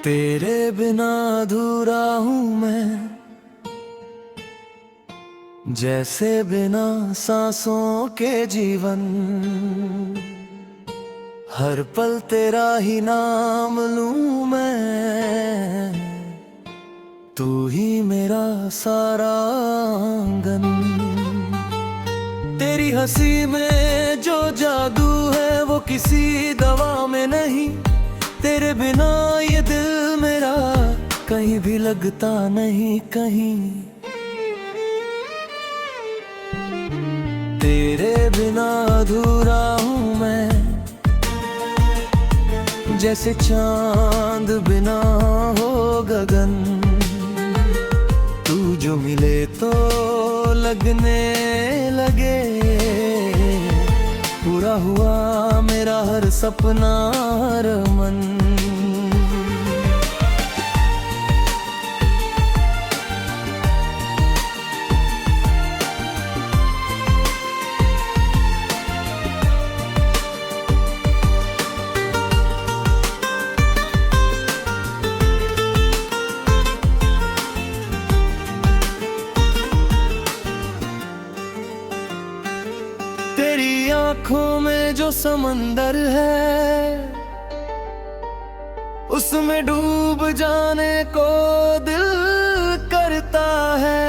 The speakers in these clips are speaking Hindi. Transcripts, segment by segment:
तेरे बिना अधूरा हूँ मैं, जैसे बिना सांसों के जीवन। हर पल तेरा ही नाम लूं मैं, तू ही मेरा सारा आंगन। तेरी हंसी में जो जादू है वो किसी दवा में नहीं। तेरे बिना ये दिल मेरा कहीं भी लगता नहीं कहीं। तेरे बिना अधूरा हूँ मैं, जैसे चांद बिना हो गगन। तू जो मिले तो लगने लगे, पूरा हुआ मेरा हर सपना हर मन। तेरी आंखों में जो समंदर है, उसमें डूब जाने को दिल करता है।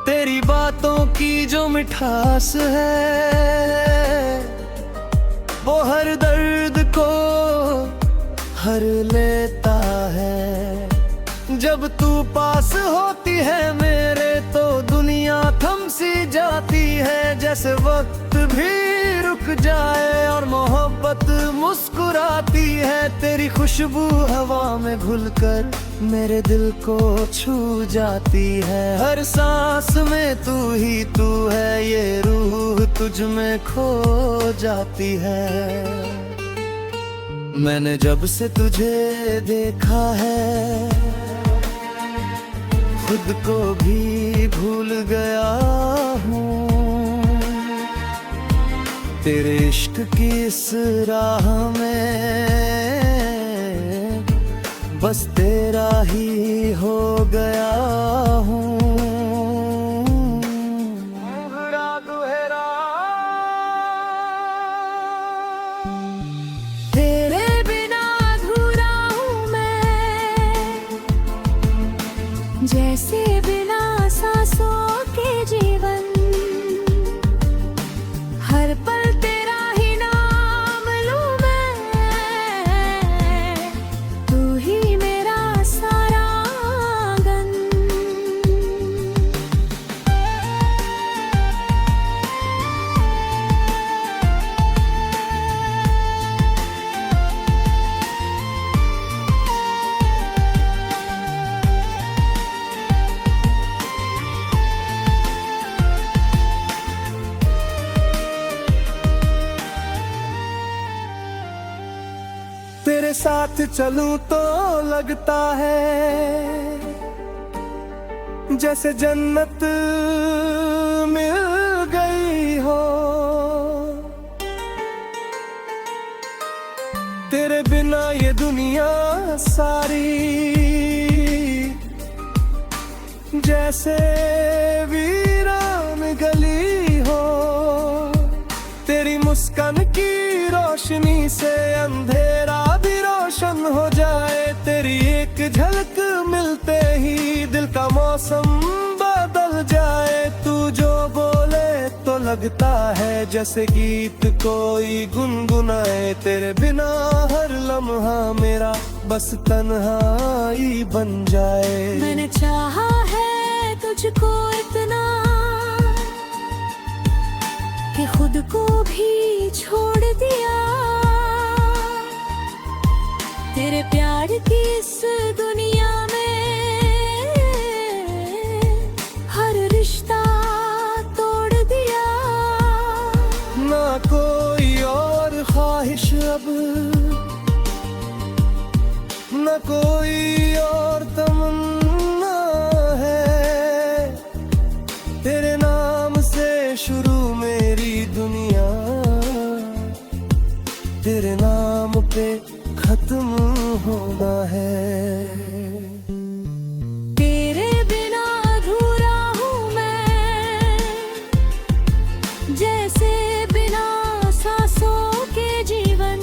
तेरी बातों की जो मिठास है, वो हर दर्द को हर लेता है। जब तू पास होती है मेरे तो दुनिया थम सी जाती है। जैसे वक्त भी रुक जाए और मोहब्बत मुस्कुराती है। तेरी खुशबू हवा में घुलकर मेरे दिल को छू जाती है। हर सांस में तू ही तू है, ये रूह तुझ में खो जाती है। मैंने जब से तुझे देखा है, खुद को भी भूल गया हूँ। तेरे इश्क की इस राह में बस तेरा ही हो गया हूँ। तेरे बिना अधूरा हूँ मैं, जैसे बिना सांसों के जीवन। हर पल तेरा ही नाम लूं मैं, तू ही मेरा सारा आंगन। तेरे साथ चलूं तो लगता है जैसे जन्नत मिल गई हो। तेरे बिना ये दुनिया सारी जैसे वीरान गली हो। तेरी मुस्कान की रोशनी से अंधेरा भी रोशन हो जाए। तेरी एक झलक मिलते ही दिल का मौसम बदल जाए। तू जो बोले तो लगता है जैसे गीत कोई गुनगुनाए। तेरे बिना हर लम्हा मेरा बस तन्हाई बन जाए। मैंने चाहा है तुझको इतना कि खुद को भी छोड़ दिया। तेरे प्यार की इस दुनिया में हर रिश्ता तोड़ दिया। ना कोई और ख्वाहिश अब, न कोई और तमन्ना है। तेरे नाम से शुरू मेरी दुनिया, होना है। तेरे बिना अधूरा हूँ मैं, जैसे बिना सांसों के जीवन।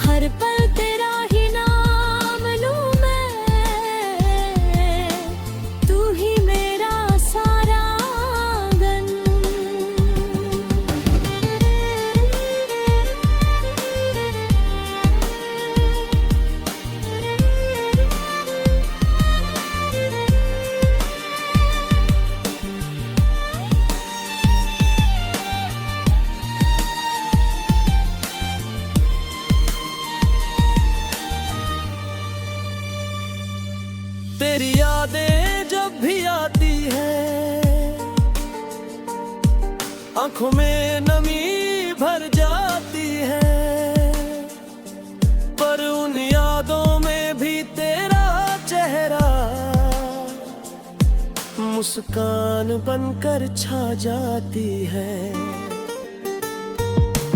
हर पल तेरा ही नाम लूँ मैं, तू ही मेरा सारा आंगन। तेरी यादें जब भी आती है, आंखों में नमी भर जाती है। पर उन यादों में भी तेरा चेहरा मुस्कान बनकर छा जाती है।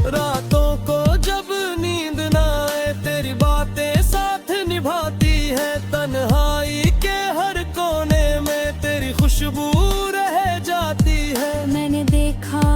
रातों को जब नींद ना आए, तेरी बातें साथ निभाती है। तन्हाई के हर कोने में तेरी खुशबू रह जाती है। मैंने देखा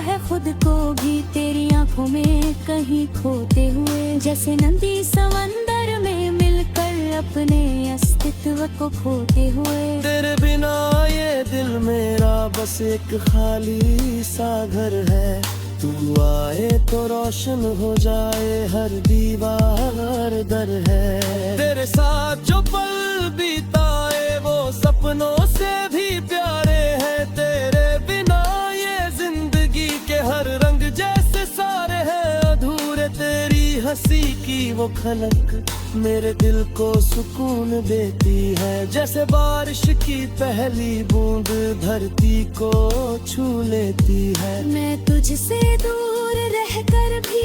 है खुद को भी तेरी आंखों में कहीं खोते हुए, जैसे नदी समंदर में मिलकर अपने अस्तित्व को खोते हुए। तेरे बिना ये दिल मेरा बस एक खाली सा घर है। तू आए तो रोशन हो जाए हर दीवार दर है। तेरे साथ जो पल बीताए वो सपनों से भी प्यारे हैं। तेरे बिना ये जिंदगी के हर रंग जैसे सारे हैं अधूरे। तेरी हंसी की वो खलक मेरे दिल को सुकून देती है। जैसे बारिश की पहली बूंद धरती को छू लेती है। मैं तुझसे दूर रहकर भी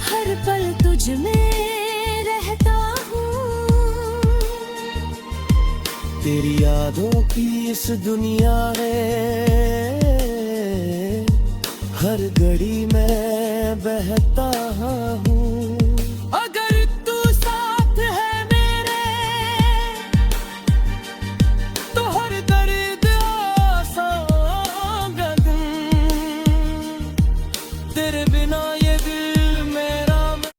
हर पल तुझ में रहता हूँ। तेरी यादों की इस दुनिया में हर घड़ी मैं बहता हूँ।